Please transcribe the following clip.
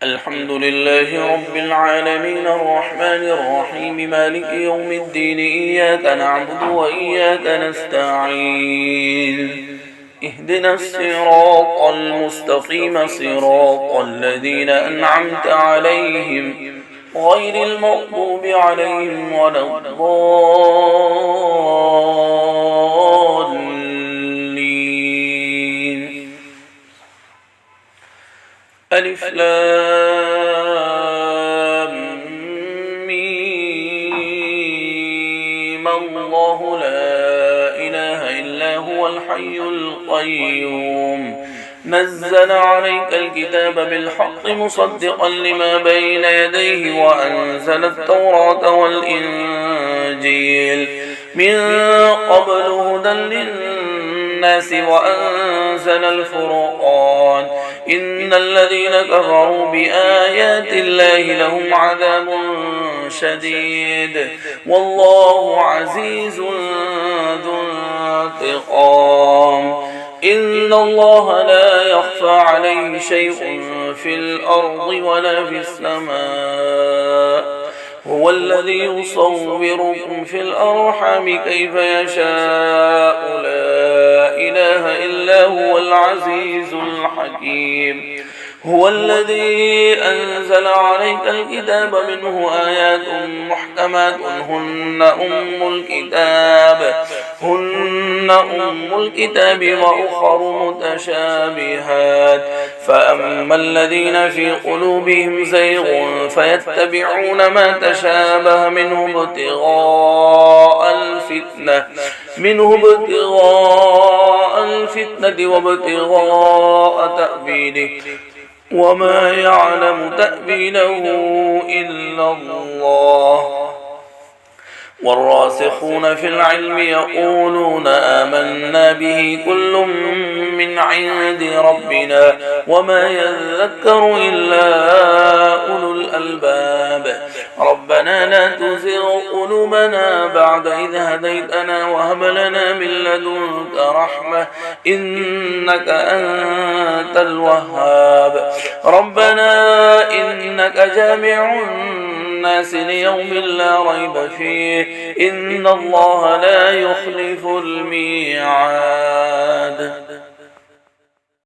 الحمد لله رب العالمين الرحمن الرحيم مالك يوم الدين إياك نعبد وإياك نستعين اهدنا الصراط المستقيم صراط الذين أنعمت عليهم غير المغضوب عليهم ولا الضالين. ألف لام ميم الله لا إله إلا هو الحي القيوم نزل عليك الكتاب بالحق مصدقا لما بين يديه وأنزل التوراة والإنجيل من قبل هدى للناس وأنزل الفرقان إن الذين كفروا بآيات الله لهم عذاب شديد والله عزيز ذو انتقام. إن الله لا يخفى عليه شيء في الأرض ولا في السماء هو الذي يصوركم في الأرحام كيف يشاء لا إله إلا هو العزيز الحكيم. هو الذي أنزل عليك الكتاب منه آيات محكمات هن أم الكتاب وأخر متشابهات فأما الذين في قلوبهم زيغ فيتبعون ما تشابه منه ابتغاء الفتنة وابتغاء تأويله وما يعلم تأويله إلا الله. والراسخون في العلم يقولون آمنا به كل من عند ربنا وما يذكر إلا أولو الألباب. ربنا لا تزغ قلوبنا بعد إذ هديتنا وهب لنا من لدنك رحمة إنك أنت الوهاب. ربنا إنك جامع الناس ليوم لا ريب فيه إن الله لا يخلف الميعاد.